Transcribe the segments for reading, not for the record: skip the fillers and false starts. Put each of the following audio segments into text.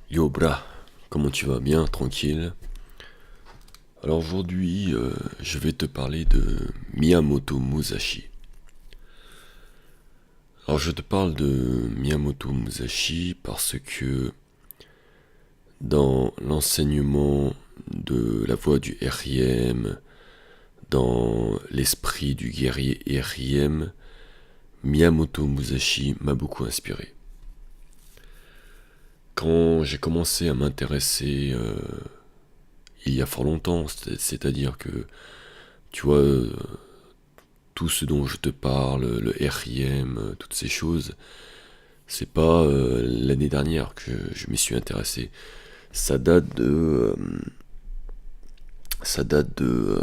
Yo bra, comment tu vas? Bien, tranquille. Alors aujourd'hui, je vais te parler de Miyamoto Musashi. Alors je te parle de Miyamoto Musashi parce que dans l'enseignement de la voie du RIM, dans l'esprit du guerrier RIM, Miyamoto Musashi m'a beaucoup inspiré. Quand j'ai commencé à m'intéresser il y a fort longtemps, c'est-à-dire que, tu vois, tout ce dont je te parle, le RIM, toutes ces choses, c'est pas l'année dernière que je m'y suis intéressé. Ça date de. Ça date de.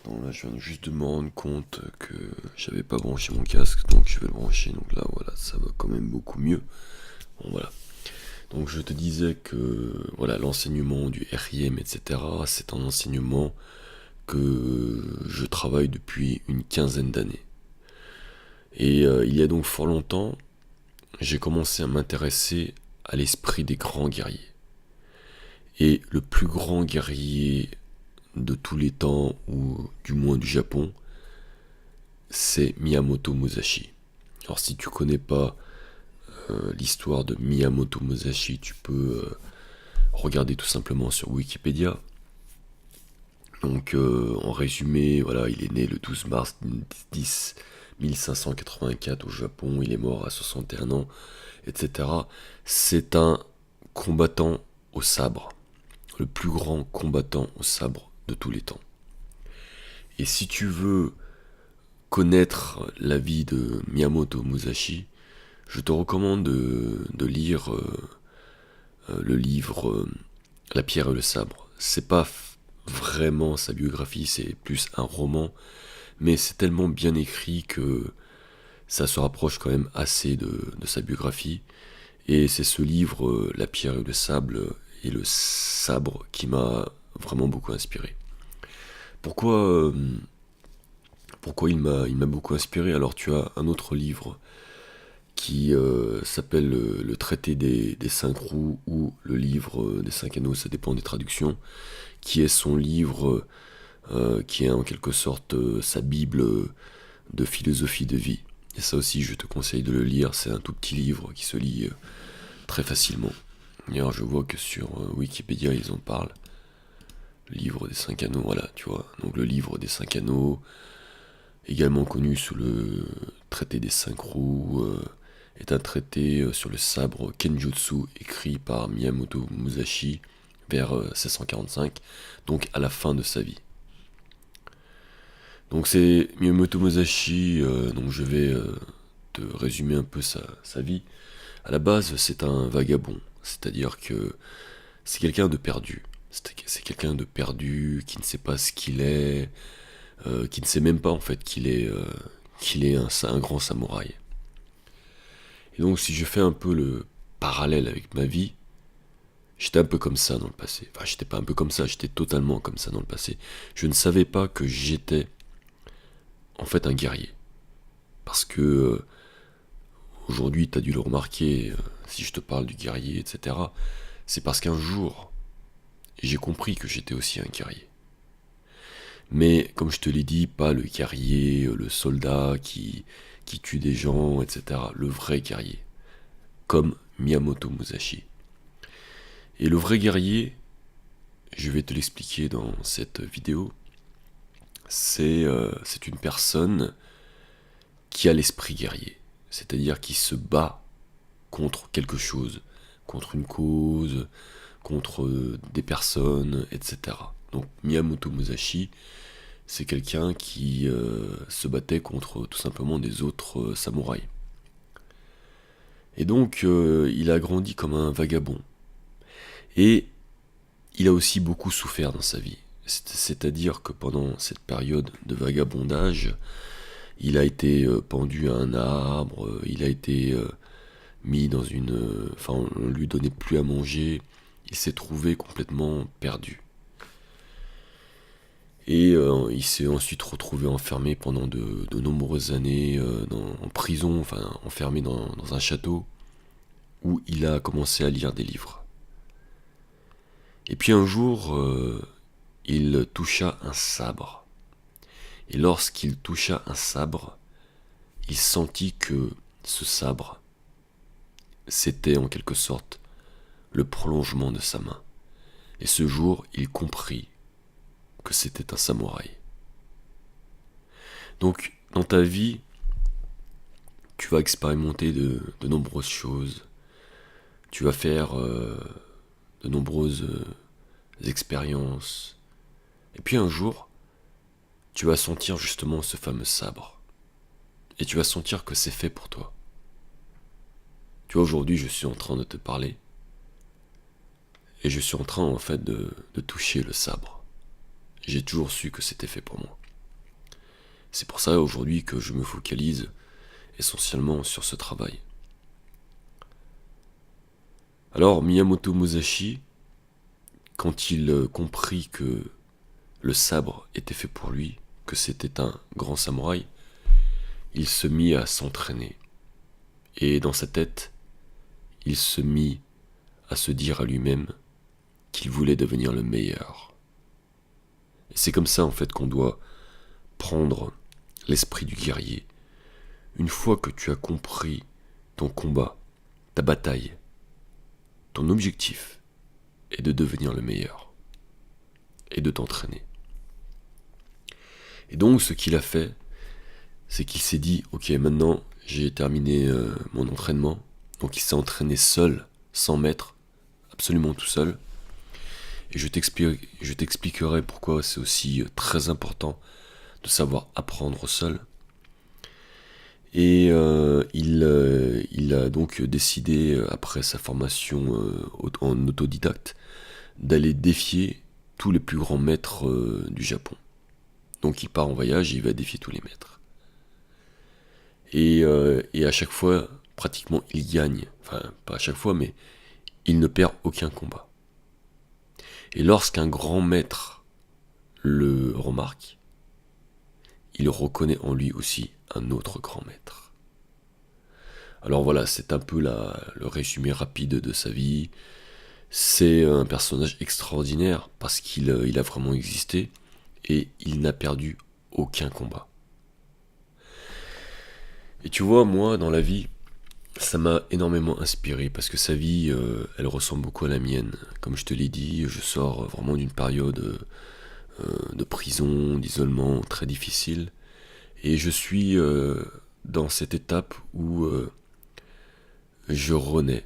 Bon, là, je viens juste de me rendre compte que j'avais pas branché mon casque, donc je vais le brancher. Donc là, voilà, ça va quand même beaucoup mieux. Bon, voilà. Donc je te disais que voilà, l'enseignement du RIM, etc., c'est un enseignement que je travaille depuis une quinzaine d'années. Et il y a donc fort longtemps, j'ai commencé à m'intéresser à l'esprit des grands guerriers. Et le plus grand guerrier de tous les temps, ou du moins du Japon, c'est Miyamoto Musashi. Alors si tu connais pas l'histoire de Miyamoto Musashi, tu peux regarder tout simplement sur Wikipédia. Donc en résumé, voilà, il est né le 12 mars 1584 au Japon, il est mort à 61 ans, etc. C'est un combattant au sabre, le plus grand combattant au sabre de tous les temps. Et si tu veux connaître la vie de Miyamoto Musashi, je te recommande de lire le livre La pierre et le sabre. C'est pas vraiment sa biographie, c'est plus un roman, mais c'est tellement bien écrit que ça se rapproche quand même assez de sa biographie. Et c'est ce livre, La pierre et le sabre, qui m'a vraiment beaucoup inspiré. Pourquoi, pourquoi il m'a beaucoup inspiré? Alors tu as un autre livre qui s'appelle le traité des cinq roues ou le livre des cinq anneaux, ça dépend des traductions, qui est son livre qui est en quelque sorte sa bible de philosophie de vie. Et ça aussi, je te conseille de le lire, c'est un tout petit livre qui se lit très facilement. D'ailleurs, je vois que sur Wikipédia, ils en parlent. Le livre des cinq anneaux, voilà, tu vois. Donc le livre des cinq anneaux, également connu sous le traité des cinq roues, est un traité sur le sabre Kenjutsu écrit par Miyamoto Musashi vers 1645, donc à la fin de sa vie. Donc c'est Miyamoto Musashi, donc je vais te résumer un peu sa vie. À la base, c'est un vagabond, c'est-à-dire que c'est quelqu'un de perdu. C'est quelqu'un de perdu qui ne sait pas ce qu'il est, qui ne sait même pas en fait qu'il est un grand samouraï. Et donc si je fais un peu le parallèle avec ma vie, j'étais un peu comme ça dans le passé. Enfin, j'étais pas un peu comme ça, j'étais totalement comme ça dans le passé. Je ne savais pas que j'étais en fait un guerrier. Parce que aujourd'hui, tu as dû le remarquer, si je te parle du guerrier, etc., c'est parce qu'un jour, j'ai compris que j'étais aussi un guerrier. Mais comme je te l'ai dit, pas le guerrier, le soldat qui tue des gens, etc. Le vrai guerrier, comme Miyamoto Musashi. Et le vrai guerrier, je vais te l'expliquer dans cette vidéo, c'est une personne qui a l'esprit guerrier, c'est-à-dire qui se bat contre quelque chose, contre une cause, contre des personnes, etc. Donc Miyamoto Musashi, c'est quelqu'un qui se battait contre tout simplement des autres samouraïs. Et donc il a grandi comme un vagabond. Et il a aussi beaucoup souffert dans sa vie. C'est-à-dire que pendant cette période de vagabondage, il a été pendu à un arbre, il a été mis dans une... Enfin, on lui donnait plus à manger, il s'est trouvé complètement perdu. Et il s'est ensuite retrouvé enfermé pendant de nombreuses années en prison, enfin enfermé dans un château. où il a commencé à lire des livres. Et puis un jour, il toucha un sabre. Et lorsqu'il toucha un sabre, il sentit que ce sabre, c'était en quelque sorte le prolongement de sa main. Et ce jour, il comprit que c'était un samouraï. Donc, dans ta vie, tu vas expérimenter de nombreuses choses. Tu vas faire de nombreuses expériences. Et puis un jour, tu vas sentir justement ce fameux sabre. Et tu vas sentir que c'est fait pour toi. Tu vois, aujourd'hui, je suis en train de te parler. Et je suis en train, en fait, de toucher le sabre. J'ai toujours su que c'était fait pour moi. C'est pour ça, aujourd'hui, que je me focalise essentiellement sur ce travail. Alors, Miyamoto Musashi, quand il comprit que le sabre était fait pour lui, que c'était un grand samouraï, il se mit à s'entraîner. Et dans sa tête, il se mit à se dire à lui-même qu'il voulait devenir le meilleur. Et c'est comme ça en fait qu'on doit prendre l'esprit du guerrier. Une fois que tu as compris ton combat, ta bataille, ton objectif est de devenir le meilleur et de t'entraîner. Et donc ce qu'il a fait, c'est qu'il s'est dit, ok, maintenant j'ai terminé mon entraînement. Donc il s'est entraîné seul, sans maître, absolument tout seul. Et je t'expliquerai pourquoi c'est aussi très important de savoir apprendre seul. Et il a donc décidé, après sa formation en autodidacte, d'aller défier tous les plus grands maîtres du Japon. Donc il part en voyage et il va défier tous les maîtres. Et à chaque fois, pratiquement, il gagne. Enfin, pas à chaque fois, mais il ne perd aucun combat. Et lorsqu'un grand maître le remarque, il reconnaît en lui aussi un autre grand maître. Alors voilà, c'est un peu le résumé rapide de sa vie. C'est un personnage extraordinaire parce qu'il a vraiment existé et il n'a perdu aucun combat. Et tu vois, moi, dans la vie, ça m'a énormément inspiré parce que sa vie, elle ressemble beaucoup à la mienne. Comme je te l'ai dit, je sors vraiment d'une période de prison, d'isolement très difficile. Et je suis dans cette étape où je renais,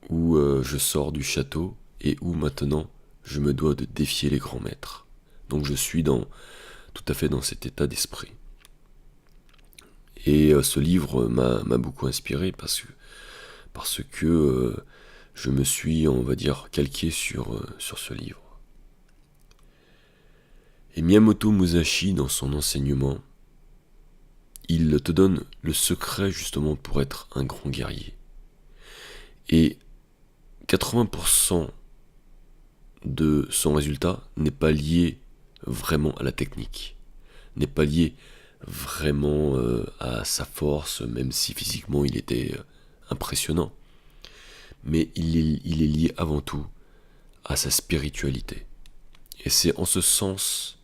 où je sors du château et où maintenant je me dois de défier les grands maîtres. Donc je suis tout à fait dans cet état d'esprit. Et ce livre m'a beaucoup inspiré parce que je me suis, on va dire, calqué sur ce livre. Et Miyamoto Musashi, dans son enseignement, il te donne le secret justement pour être un grand guerrier. Et 80% de son résultat n'est pas lié vraiment à la technique, n'est pas lié vraiment à sa force, même si physiquement il était impressionnant. Mais il est lié avant tout à sa spiritualité. Et c'est en ce sens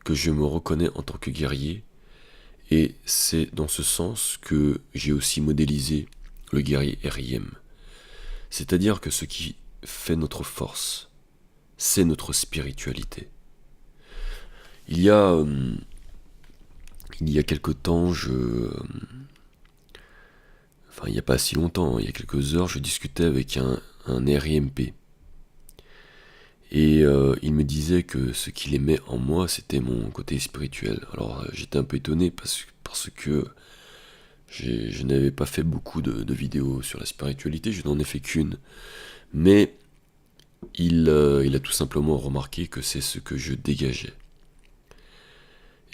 que je me reconnais en tant que guerrier, et c'est dans ce sens que j'ai aussi modélisé le guerrier R.I.M. C'est-à-dire que ce qui fait notre force, c'est notre spiritualité. Il y a quelque temps, il n'y a pas si longtemps, il y a quelques heures, je discutais avec un RIMP. Et il me disait que ce qu'il aimait en moi, c'était mon côté spirituel. Alors j'étais un peu étonné parce que je n'avais pas fait beaucoup de vidéos sur la spiritualité, je n'en ai fait qu'une. Mais il a tout simplement remarqué que c'est ce que je dégageais.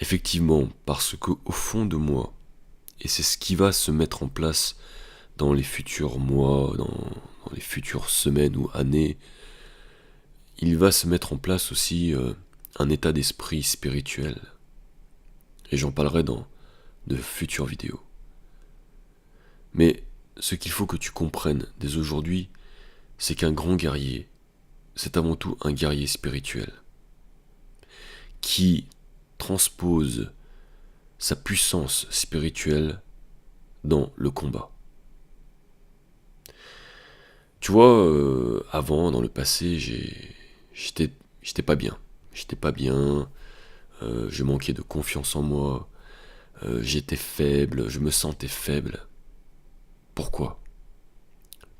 Effectivement, parce qu'au fond de moi, et c'est ce qui va se mettre en place dans les futurs mois, dans les futures semaines ou années, il va se mettre en place aussi un état d'esprit spirituel. Et j'en parlerai dans de futures vidéos. Mais ce qu'il faut que tu comprennes dès aujourd'hui, c'est qu'un grand guerrier, c'est avant tout un guerrier spirituel, qui transpose sa puissance spirituelle dans le combat. Tu vois, avant, dans le passé, j'étais pas bien. J'étais pas bien, je manquais de confiance en moi, j'étais faible, je me sentais faible. Pourquoi?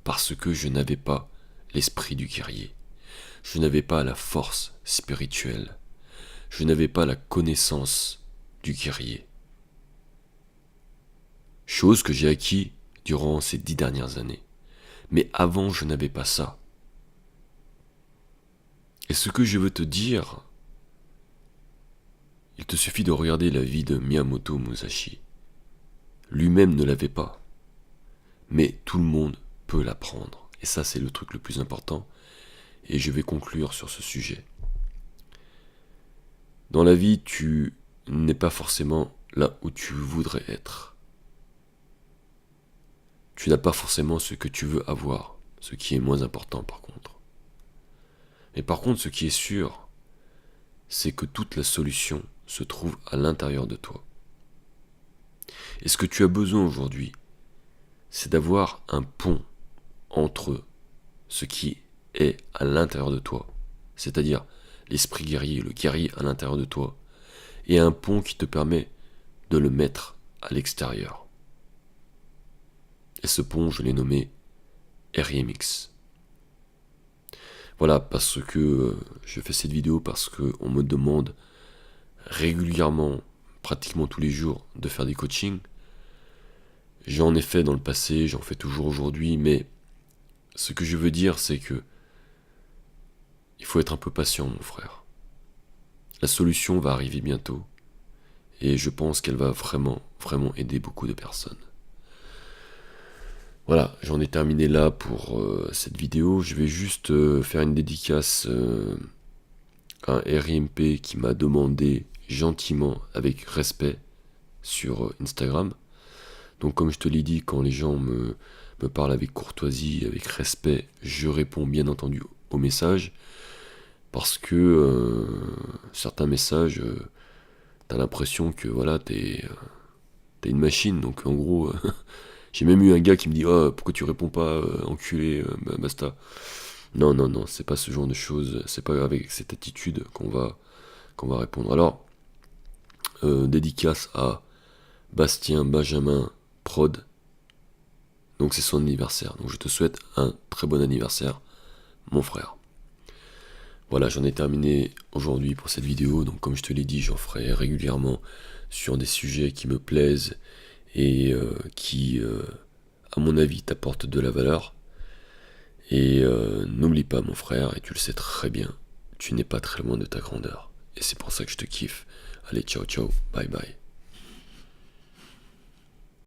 Parce que je n'avais pas l'esprit du guerrier. Je n'avais pas la force spirituelle. Je n'avais pas la connaissance du guerrier. Chose que j'ai acquis durant ces 10 dernières années. Mais avant, je n'avais pas ça. Et ce que je veux te dire, il te suffit de regarder la vie de Miyamoto Musashi. Lui-même ne l'avait pas. Mais tout le monde peut l'apprendre. Et ça, c'est le truc le plus important. Et je vais conclure sur ce sujet. Dans la vie, tu n'es pas forcément là où tu voudrais être. Tu n'as pas forcément ce que tu veux avoir, ce qui est moins important par contre. Mais par contre, ce qui est sûr, c'est que toute la solution se trouve à l'intérieur de toi. Et ce que tu as besoin aujourd'hui, c'est d'avoir un pont entre ce qui est à l'intérieur de toi, c'est-à-dire l'esprit guerrier, le guerrier à l'intérieur de toi, et un pont qui te permet de le mettre à l'extérieur. Et ce pont, je l'ai nommé RIMX. Voilà, parce que je fais cette vidéo parce qu'on me demande régulièrement, pratiquement tous les jours, de faire des coachings. J'en ai fait dans le passé, j'en fais toujours aujourd'hui, mais ce que je veux dire, c'est que il faut être un peu patient, mon frère. La solution va arriver bientôt, et je pense qu'elle va vraiment, vraiment aider beaucoup de personnes. Voilà, j'en ai terminé là pour cette vidéo. Je vais juste faire une dédicace à un RIMP qui m'a demandé gentiment, avec respect, sur Instagram. Donc comme je te l'ai dit, quand les gens me parlent avec courtoisie, avec respect, je réponds bien entendu aux messages. Parce que certains messages, t'as l'impression que voilà, t'es une machine. Donc en gros... J'ai même eu un gars qui me dit «Oh, pourquoi tu réponds pas, enculé, basta». Non, non, non, c'est pas ce genre de choses, c'est pas avec cette attitude qu'on va répondre. Alors, dédicace à Bastien Benjamin Prod, donc c'est son anniversaire. Donc je te souhaite un très bon anniversaire, mon frère. Voilà, j'en ai terminé aujourd'hui pour cette vidéo. Donc comme je te l'ai dit, j'en ferai régulièrement sur des sujets qui me plaisent et qui, à mon avis, t'apportent de la valeur. Et n'oublie pas, mon frère, et tu le sais très bien, tu n'es pas très loin de ta grandeur. Et c'est pour ça que je te kiffe. Allez, ciao, ciao, bye bye.